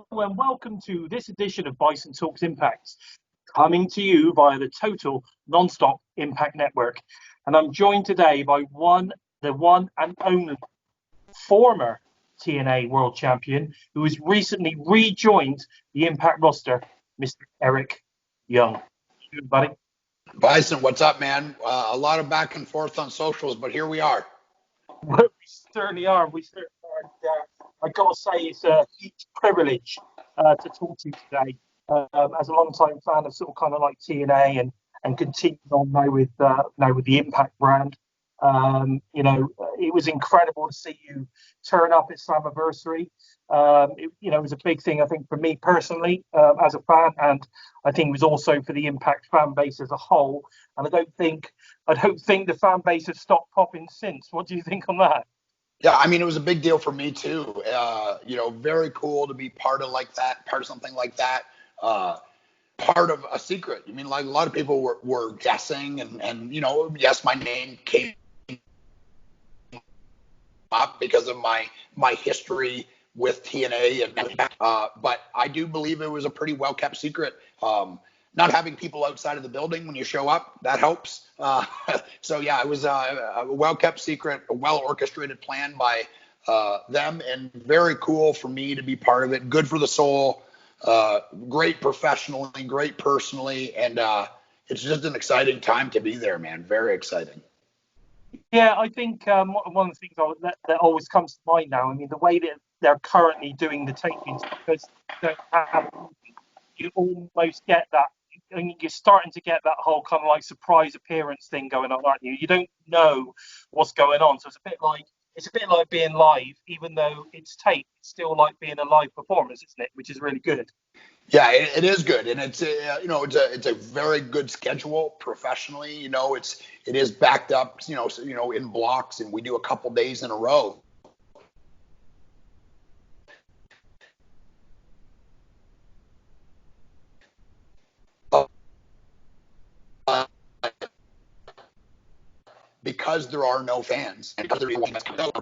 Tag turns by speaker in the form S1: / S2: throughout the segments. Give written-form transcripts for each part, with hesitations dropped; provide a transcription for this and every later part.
S1: Hello and welcome to this edition of Bison Talks IMPACT, coming to you via the total Nonstop Impact Network. And I'm joined today by the one and only former TNA World Champion who has recently rejoined the Impact roster, Mr. Eric Young. How you doing, buddy?
S2: Bison, what's up, man? A lot of back and forth on socials, but here we are.
S1: We certainly are. I got to say, it's a huge privilege to talk to you today. As a long-time fan of sort of kind of like TNA and continuing on now with the Impact brand. It was incredible to see you turn up at Slammiversary. It was a big thing, I think, for me personally as a fan, and I think it was also for the Impact fan base as a whole. And I don't think the fan base has stopped popping since. What do you think on that?
S2: Yeah, I mean, it was a big deal for me too. Very cool to be part of something like that. Part of a secret. I mean, like a lot of people were guessing, and yes, my name came up because of my history with TNA, but I do believe it was a pretty well kept secret. Not having people outside of the building when you show up, that helps. So yeah, it was a well kept secret, a well orchestrated plan by them, and very cool for me to be part of it. Good for the soul, great professionally, great personally, and it's just an exciting time to be there, man. Very exciting.
S1: Yeah, I think one of the things that always comes to mind now, I mean, the way that they're currently doing the tapings, because you almost get that, and you're starting to get that whole kind of like surprise appearance thing going on, aren't you? You don't know what's going on, so it's a bit like being live, even though it's taped. It's still like being a live performance, isn't it? Which is really good.
S2: Yeah, it is good, and it's a very good schedule professionally. It is backed up, in blocks, and we do a couple days in a row. Because there are no fans, and because there is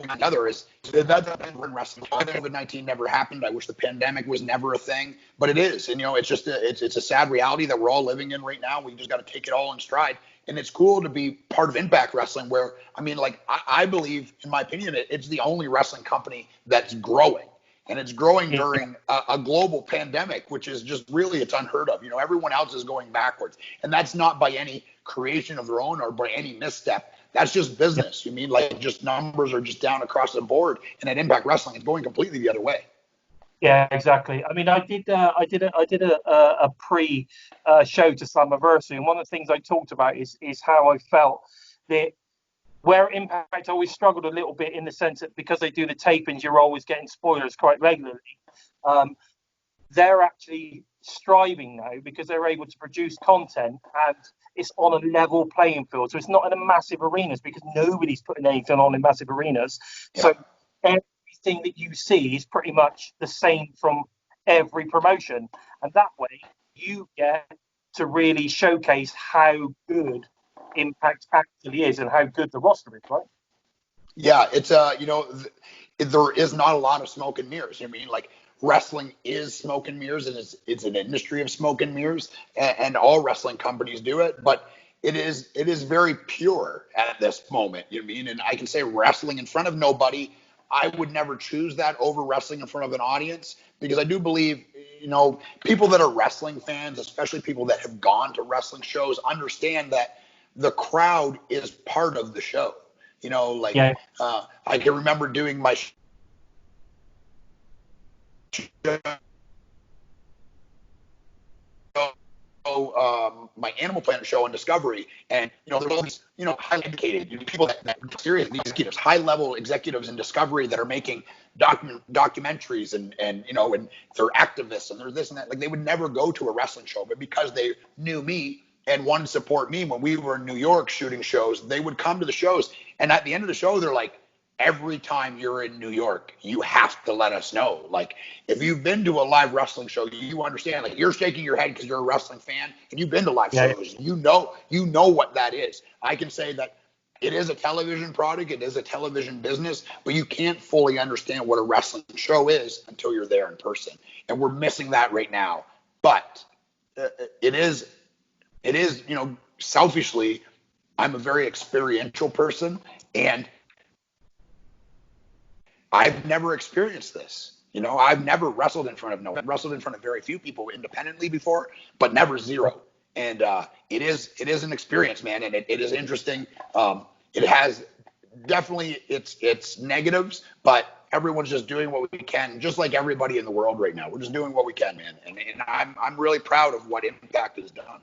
S2: another is that in wrestling. COVID-19 never happened. I wish the pandemic was never a thing, but it is. And it's just it's a sad reality that we're all living in right now. We just got to take it all in stride. And it's cool to be part of Impact Wrestling, where I believe, in my opinion, it's the only wrestling company that's growing. And it's growing during a global pandemic, which is just really, it's unheard of. Everyone else is going backwards. And that's not by any creation of their own or by any misstep. That's just business. You mean like just numbers are just down across the board. And at Impact Wrestling, it's going completely the other way.
S1: Yeah, exactly. I mean, I did a pre-show to Slammiversary, and one of the things I talked about is how I felt that where Impact always struggled a little bit in the sense that because they do the tapings, you're always getting spoilers quite regularly. They're actually striving now because they're able to produce content and it's on a level playing field. So it's not in a massive arenas because nobody's putting anything on in massive arenas. Yeah. So everything that you see is pretty much the same from every promotion. And that way you get to really showcase how good Impact actually is and how good the roster is, right?
S2: Yeah, it's there is not a lot of smoke and mirrors. I mean, like, wrestling is smoke and mirrors, and it's an industry of smoke and mirrors, and all wrestling companies do it, but it is very pure at this moment. You know what I mean? And I can say wrestling in front of nobody, I would never choose that over wrestling in front of an audience, because I do believe, people that are wrestling fans, especially people that have gone to wrestling shows, understand that the crowd is part of the show. I can remember doing my my Animal Planet show on Discovery, and there's all these highly educated people that serious executives, high level executives in Discovery that are making documentaries and they're activists and there's this and that. Like, they would never go to a wrestling show, but because they knew me and wanted to support me when we were in New York shooting shows, they would come to the shows. And at the end of the show, they're like, every time you're in New York, you have to let us know. Like, if you've been to a live wrestling show, you understand. Like, you're shaking your head because you're a wrestling fan and you've been to live shows. You know what that is. I can say that it is a television product. It is a television business, but you can't fully understand what a wrestling show is until you're there in person. And we're missing that right now. But it is, selfishly, I'm a very experiential person, and I've never experienced this. I've never wrestled in front of no one. I've wrestled in front of very few people independently before, but never zero. And it is an experience, man, and it is interesting. It has definitely its negatives, but everyone's just doing what we can, just like everybody in the world right now. We're just doing what we can, man. And I'm really proud of what Impact has done.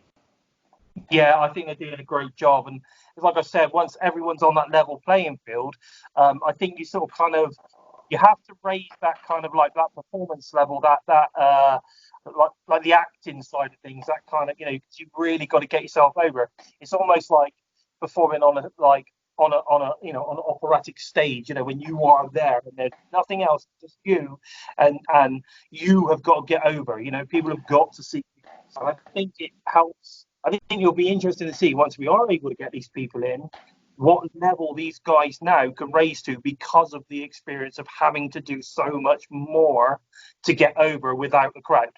S1: Yeah, I think they're doing a great job. And like I said, once everyone's on that level playing field, I think you sort of kind of, you have to raise that kind of like that performance level, like the acting side of things, that kind of, because you've really got to get yourself over. It's almost like performing on an operatic stage, when you are there and there's nothing else, just you, and you have got to get over. People have got to see. And I think it helps. I think it'll be interesting to see, once we are able to get these people in, what level these guys now can raise to, because of the experience of having to do so much more to get over without the crowd.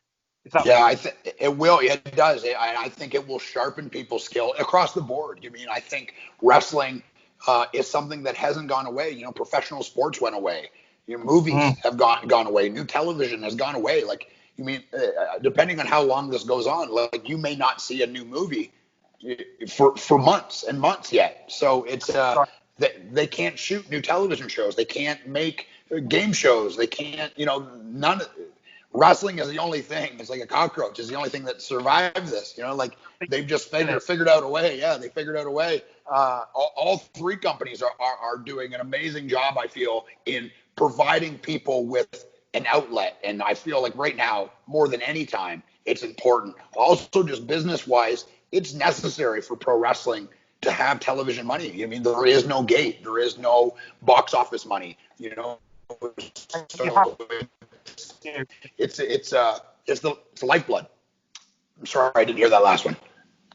S2: Yeah, I think it will. It does. I think it will sharpen people's skill across the board. I think wrestling is something that hasn't gone away. Professional sports went away. Movies have gone away. New television has gone away. Depending on how long this goes on, you may not see a new movie for months and months yet. So it's they can't shoot new television shows. They can't make game shows. They can't. None of wrestling is the only thing. It's like a cockroach. Is the only thing that survives this. They've just figured out a way. Yeah, they figured out a way. All three companies are doing an amazing job, I feel, in providing people with an outlet. And I feel like right now, more than any time, it's important. Also, just business-wise, it's necessary for pro wrestling to have television money. There is no gate. There is no box office money. So it's the lifeblood. I'm sorry, I didn't hear that last one.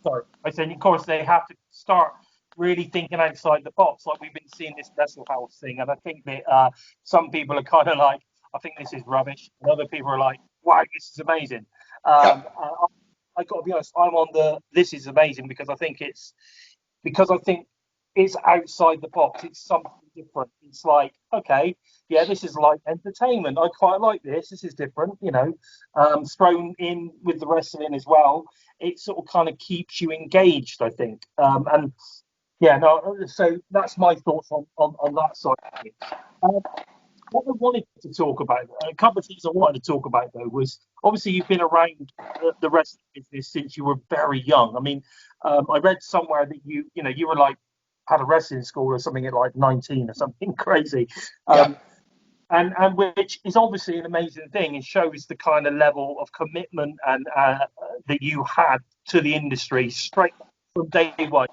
S1: Sorry. I said, of course, they have to start really thinking outside the box, like we've been seeing this Wrestle House thing. And I think that some people are kind of like, I think this is rubbish. And other people are like, wow, this is amazing. I got to be honest, I'm on this is amazing, because I think it's outside the box. It's something different. It's like, okay, yeah, this is like entertainment. I quite like this. This is different, thrown in with the wrestling as well. It sort of kind of keeps you engaged, I think. So that's my thoughts on that side of it. What I wanted to talk about, a couple of things I wanted to talk about, though, was obviously you've been around the wrestling business since you were very young. I read somewhere that you were like, had a wrestling school or something at like 19 or something crazy. And which is obviously an amazing thing. It shows the kind of level of commitment and that you had to the industry straight from day one.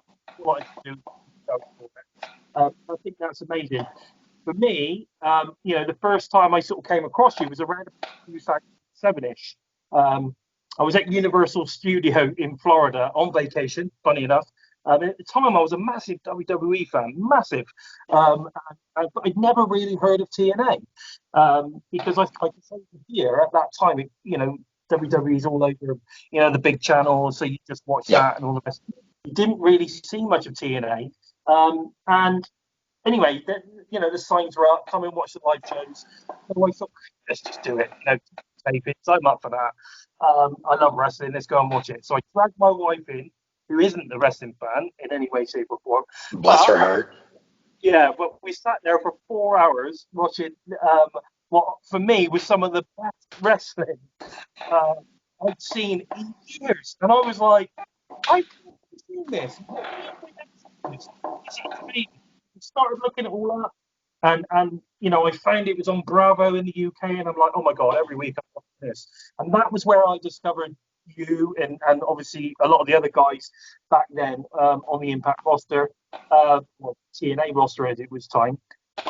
S1: I think that's amazing. For me, the first time I sort of came across you was around 2007-ish. I was at Universal Studio in Florida on vacation, funny enough. At the time, I was a massive WWE fan, massive. But I'd never really heard of TNA because I could say here at that time, WWE's all over, the big channels, so you just watch that and all the rest. You didn't really see much of TNA. And anyway, the signs were up, come and watch the live shows. So I thought, let's just do it, tape it. So I'm up for that. I love wrestling, let's go and watch it. So I dragged my wife in, who isn't a wrestling fan in any way, shape, or form.
S2: Bless her heart.
S1: Yeah, but we sat there for 4 hours watching what, for me, was some of the best wrestling I'd seen in years. And I was like, I've never seen this. I started looking it all up. And I found it was on Bravo in the UK. And I'm like, oh, my God, every week I'm watching this. And that was where I discovered you and obviously a lot of the other guys back then on the Impact roster, TNA roster as it was time.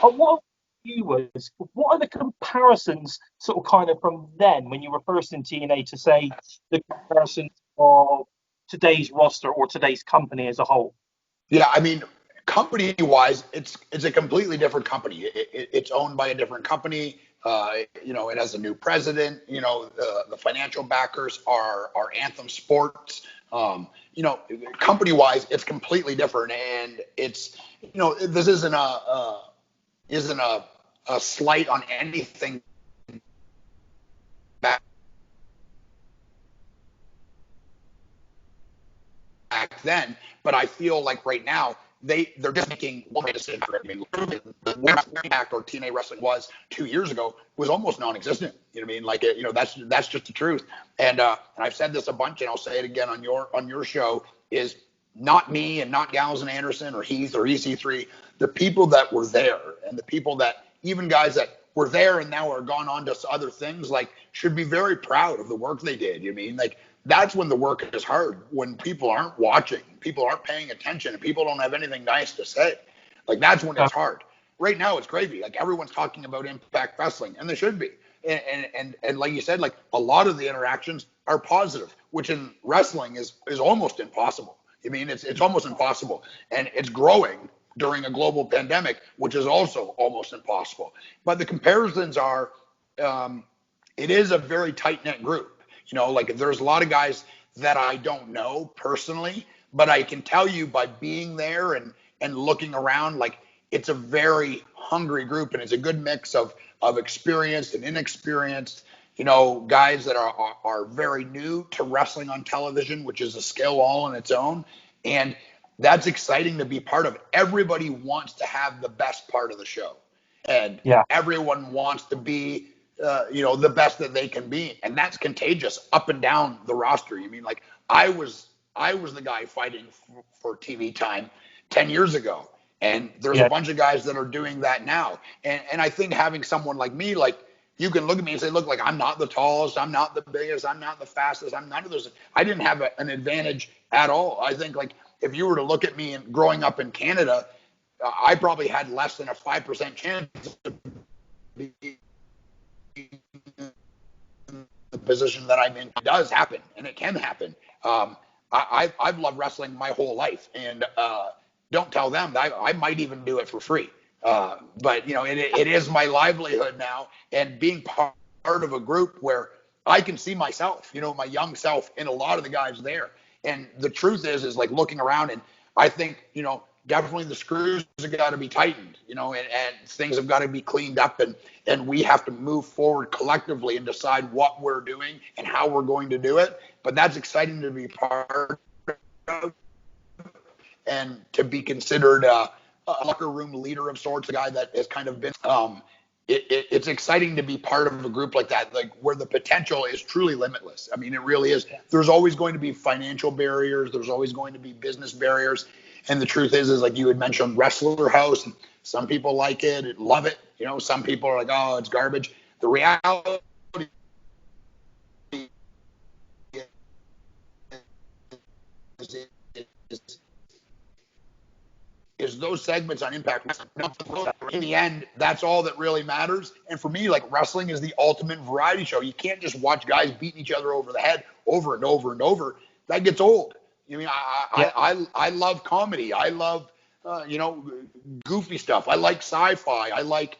S1: What are the comparisons sort of kind of from then when you were first in TNA to say the comparisons of today's roster or today's company as a whole?
S2: Yeah, company-wise, it's a completely different company. It's owned by a different company. It has a new president. The financial backers are Anthem Sports. Company-wise, it's completely different, and it's this isn't a slight on anything back then, but I feel like right now they're just making one decision for it. I mean, where Impact or TNA wrestling was 2 years ago was almost non-existent. You know what I mean? Like, that's just the truth. And I've said this a bunch, and I'll say it again on your show, is not me and not Gallows and Anderson or Heath or EC3. The people that were there, and the people that, even guys that were there and now are gone on to other things, like, should be very proud of the work they did. You know what I mean? Like, that's when the work is hard, when people aren't watching, people aren't paying attention, and people don't have anything nice to say. Like, that's when it's hard. Right now, it's gravy. Like, everyone's talking about Impact Wrestling, and they should be. And like you said, like, a lot of the interactions are positive, which in wrestling is almost impossible. I mean, it's almost impossible, and it's growing during a global pandemic, which is also almost impossible. But the comparisons are, it is a very tight-knit group. Like, there's a lot of guys that I don't know personally, but I can tell you by being there and looking around, like, it's a very hungry group, and it's a good mix of experienced and inexperienced, guys that are very new to wrestling on television, which is a skill all on its own. And that's exciting to be part of. Everybody wants to have the best part of the show, and everyone wants to be the best that they can be, and that's contagious up and down the roster. You mean, like, I was the guy fighting for TV time 10 years ago, and there's a bunch of guys that are doing that now. And I think having someone like me, like, you can look at me and say, look, like, I'm not the tallest, I'm not the biggest, I'm not the fastest, I'm none of those. I didn't have an advantage at all. I think, like, if you were to look at me and growing up in Canada, I probably had less than a 5% chance of being the position that I'm in. It does happen, and it can happen. I've loved wrestling my whole life, and don't tell them that I might even do it for free. But it is my livelihood now, and being part of a group where I can see myself, my young self, in a lot of the guys there. And the truth is like, looking around, and I think, definitely the screws have got to be tightened, and things have got to be cleaned up, and we have to move forward collectively and decide what we're doing and how we're going to do it. But that's exciting to be part of, and to be considered a locker room leader of sorts, a guy that has kind of been, it's exciting to be part of a group like that, like, where the potential is truly limitless. I mean, it really is. There's always going to be financial barriers. There's always going to be business barriers. And the truth is like you had mentioned, Wrestler House. Some people like it, love it. Some people are like, oh, it's garbage. The reality is those segments on Impact Wrestling. In the end, that's all that really matters. And for me, like, wrestling is the ultimate variety show. You can't just watch guys beating each other over the head over and over and over. That gets old. I love comedy. I love, goofy stuff. I like sci-fi. I like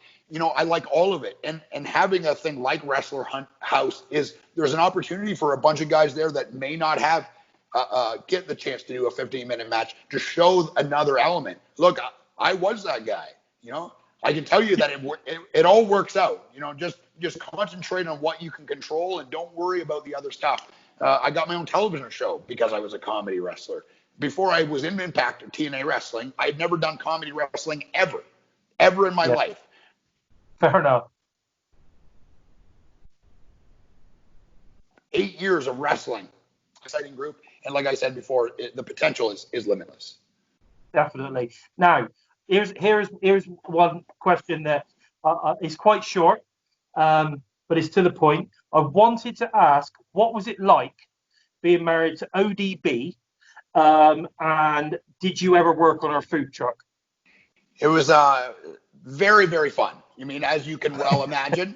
S2: all of it. And having a thing like Wrestler House there's an opportunity for a bunch of guys there that may not have get the chance to do a 15-minute match to show another element. Look, I was that guy. I can tell you that it all works out. Just concentrate on what you can control and don't worry about the other stuff. I got my own television show because I was a comedy wrestler. Before I was in Impact or TNA Wrestling, I had never done comedy wrestling ever in my life.
S1: Fair enough.
S2: 8 years of wrestling, exciting group, and like I said before, the potential is limitless.
S1: Definitely. Now, here's one question that is quite short, but it's to the point. I wanted to ask, what was it like being married to ODB, and did you ever work on our food truck?
S2: It was very, very fun. As you can well imagine.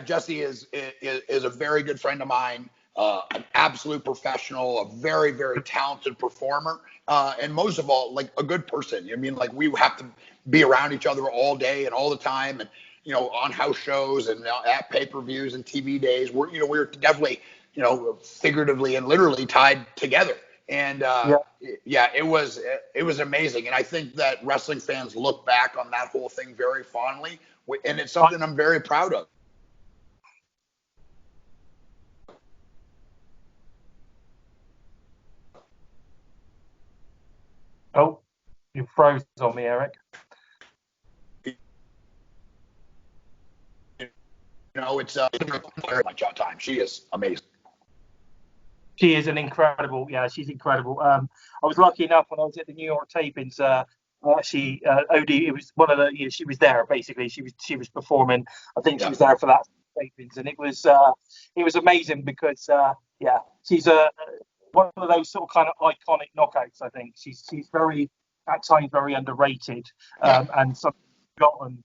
S2: Jesse is a very good friend of mine. an absolute professional, a very, very talented performer, and most of all, like a good person. I mean, like we have to be around each other all day and all the time, and on house shows and at pay-per-views and TV days. We're definitely figuratively and literally tied together. And yeah, it was amazing. And I think that wrestling fans look back on that whole thing very fondly, and it's something I'm very proud of.
S1: Oh, you froze on me, Eric.
S2: It's my job time. She is amazing.
S1: She is she's incredible. I was lucky enough when I was at the New York tapings. Odie, it was one of the, she was there basically. She was performing. I think she was there for that tapings, and it was amazing because she's one of those sort of kind of iconic knockouts. I think she's very, at times, very underrated, and something forgotten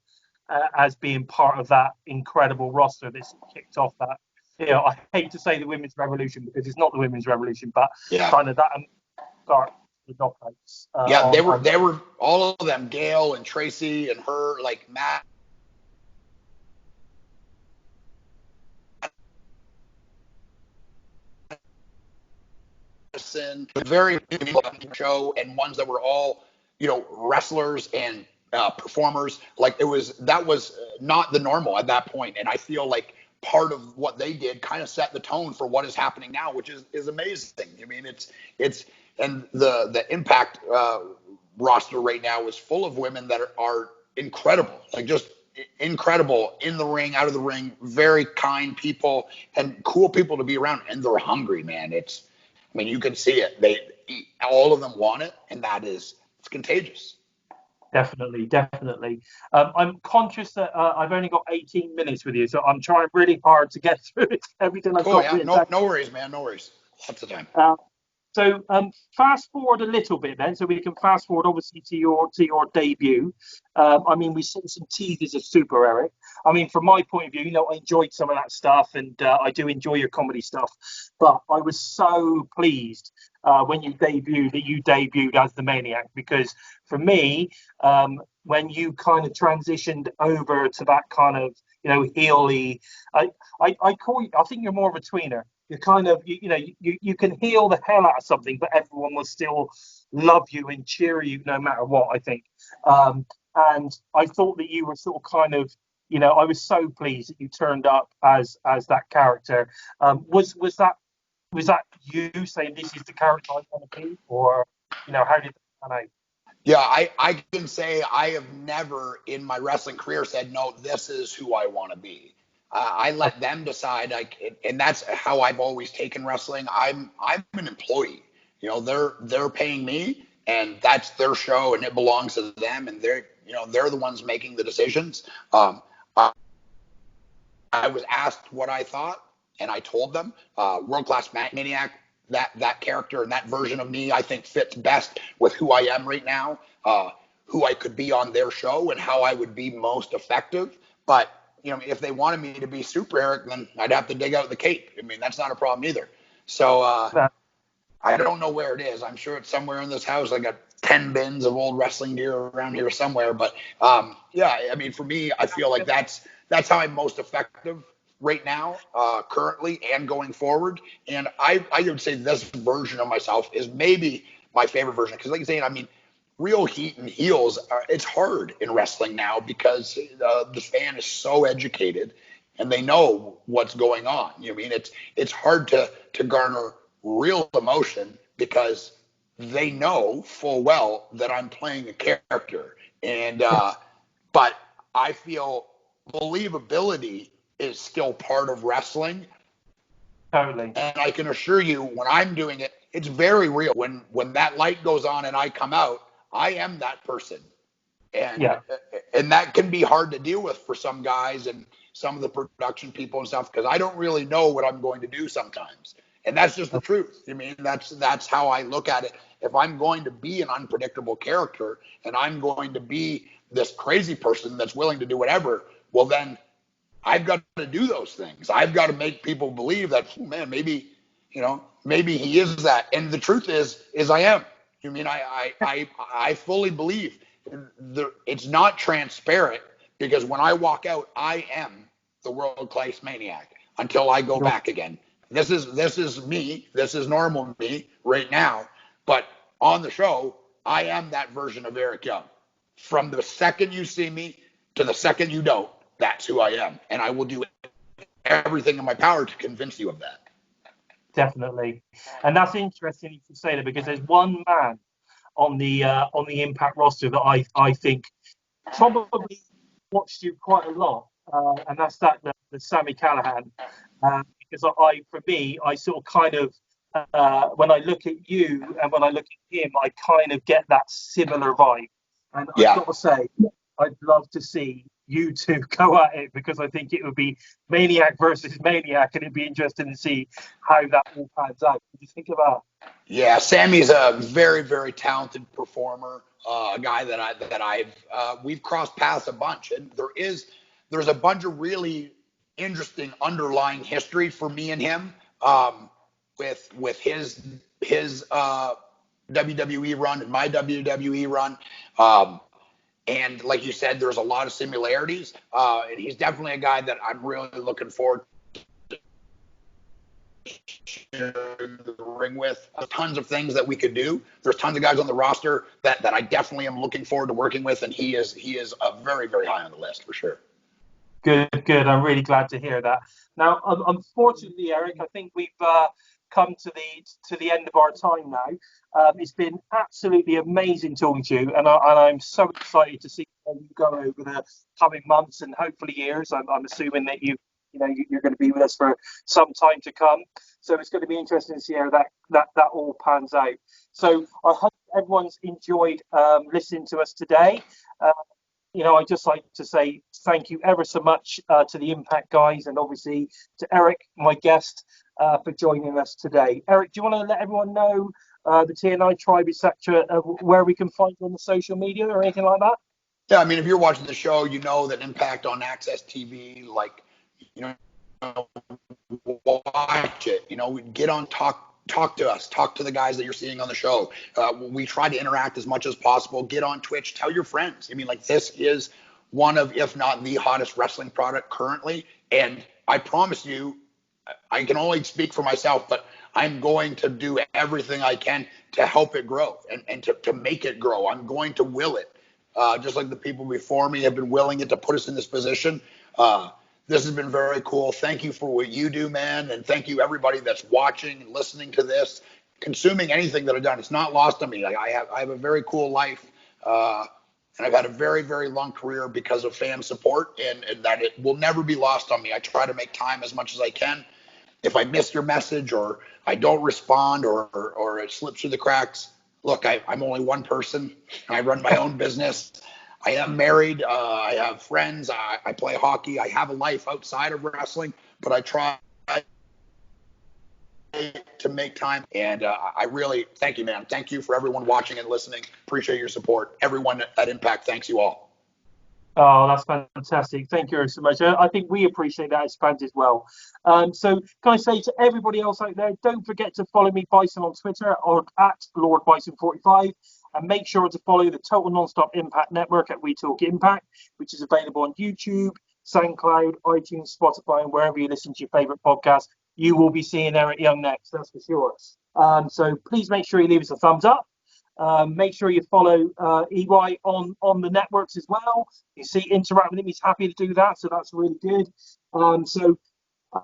S1: as being part of that incredible roster that's kicked off that. I hate to say the women's revolution because it's not the women's revolution, but kind of that start the knockouts.
S2: They were all of them, Gail and Tracy and her, like Matt. Very show, and ones that were all wrestlers and performers. Like that was not the normal at that point, and I feel like part of what they did kind of set the tone for what is happening now, which is amazing. I mean, it's and the Impact roster right now is full of women that are incredible, like just incredible in the ring, out of the ring, very kind people and cool people to be around, and they're hungry, man. You can see it. All of them want it, and it's contagious.
S1: Definitely. I'm conscious that I've only got 18 minutes with you, so I'm trying really hard to get through everything I've got.
S2: Yeah, no worries, man. No worries. Lots of time.
S1: So fast forward a little bit then, so we can fast forward obviously to your debut. We saw some teasers of Super Eric. From my point of view, I enjoyed some of that stuff, and I do enjoy your comedy stuff. But I was so pleased when you debuted as the Maniac, because for me, when you kind of transitioned over to that kind of heel-y, I think you're more of a tweener. You kind of, you can heel the hell out of something, but everyone will still love you and cheer you no matter what, I think. And I thought that you were sort of kind of, I was so pleased that you turned up as that character. Was that you saying this is the character I want to be, or, how did that pan out?
S2: Yeah, I can say I have never in my wrestling career said, no, this is who I want to be. I let them decide, and that's how I've always taken wrestling. I'm an employee. They're paying me, and that's their show, and it belongs to them, and they're the ones making the decisions. I was asked what I thought, and I told them, World Class Maniac, that character and that version of me, I think fits best with who I am right now, who I could be on their show, and how I would be most effective. But if they wanted me to be Super Eric, then I'd have to dig out the cape. That's not a problem either. So I don't know where it is. I'm sure it's somewhere in this house. I got 10 bins of old wrestling gear around here somewhere. But for me, I feel like that's how I'm most effective right now, currently and going forward. And I would say this version of myself is maybe my favorite version, because like you're saying, real heat and heels, it's hard in wrestling now because the fan is so educated and they know what's going on. It's hard to garner real emotion because they know full well that I'm playing a character. And but I feel believability is still part of wrestling.
S1: Totally.
S2: And I can assure you, when I'm doing it, it's very real. When that light goes on and I come out, I am that person. And that can be hard to deal with for some guys and some of the production people and stuff, because I don't really know what I'm going to do sometimes. And that's just the truth. That's how I look at it. If I'm going to be an unpredictable character and I'm going to be this crazy person that's willing to do whatever, well, then I've got to do those things. I've got to make people believe that, man, maybe maybe he is that. And the truth is I am. I fully believe it's not transparent, because when I walk out, I am the world-class maniac until I go back again. This is me. This is normal me right now. But on the show, I am that version of Eric Young. From the second you see me to the second you don't, that's who I am. And I will do everything in my power to convince you of that.
S1: Definitely. And that's interesting you should say that, because there's one man on the Impact roster that I think probably watched you quite a lot, and that's the Sami Callihan. Because for me, I sort of kind of, when I look at you and when I look at him, I kind of get that similar vibe. And I've got to say, I'd love to see you two go at it, because I think it would be maniac versus maniac, and it'd be interesting to see how that all pans out. What do you think of that?
S2: Yeah, Sammy's a very, very talented performer, a guy that we've crossed paths a bunch, and there's a bunch of really interesting underlying history for me and him, with his WWE run and my WWE run. And like you said, there's a lot of similarities. And he's definitely a guy that I'm really looking forward to sharing the ring with. There's tons of things that we could do. There's tons of guys on the roster that I definitely am looking forward to working with. And he is very, very high on the list for sure.
S1: Good. I'm really glad to hear that. Now, unfortunately, Eric, I think we've come to the end of our time now. It's been absolutely amazing talking to you, and I'm so excited to see how you go over the coming months and hopefully years. I'm assuming that you're going to be with us for some time to come. So it's going to be interesting to see how that all pans out. So I hope everyone's enjoyed listening to us today. I'd just like to say thank you ever so much to the Impact guys, and obviously to Eric, my guest, for joining us today. Eric, do you want to let everyone know, the TNI tribe, etc., where we can find you on the social media or anything like that?
S2: Yeah, I mean, if you're watching the show, you know that Impact on Access TV, watch it. Get on, talk to us, talk to the guys that you're seeing on the show. We try to interact as much as possible. Get on Twitch, tell your friends. I mean, this is one of, if not the hottest wrestling product currently. And I promise you, I can only speak for myself, but I'm going to do everything I can to help it grow and to make it grow. I'm going to will it, just like the people before me have been willing it to put us in this position. This has been very cool. Thank you for what you do, man. And thank you, everybody that's watching and listening to this, consuming anything that I've done. It's not lost on me. I have a very cool life. And I've had a very, very long career because of fan support, and that it will never be lost on me. I try to make time as much as I can. If I miss your message or I don't respond or it slips through the cracks, look, I'm only one person. I run my own business. I am married. I have friends. I play hockey. I have a life outside of wrestling, but I try to make time. And I really thank you, man. Thank you for everyone watching and listening. Appreciate your support. Everyone at Impact, thanks you all.
S1: Oh, that's fantastic. Thank you so much. I think we appreciate that as fans as well. So can I say to everybody else out there, don't forget to follow me, Bison, on Twitter or at Lord Bison 45. And make sure to follow the Total Nonstop Impact Network at We Talk Impact, which is available on YouTube, SoundCloud, iTunes, Spotify, and wherever you listen to your favorite podcast. You will be seeing Eric Young next, that's for sure. So please make sure you leave us a thumbs up. Make sure you follow EY on the networks as well. You see, interact with him. He's happy to do that, so that's really good. And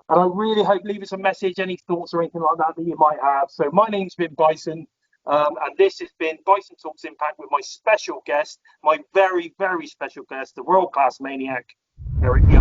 S1: I really hope, leave us a message, any thoughts or anything like that you might have. So my name's been Bison, and this has been Bison Talks Impact with my special guest, my very, very special guest, the world-class maniac, Eric Young.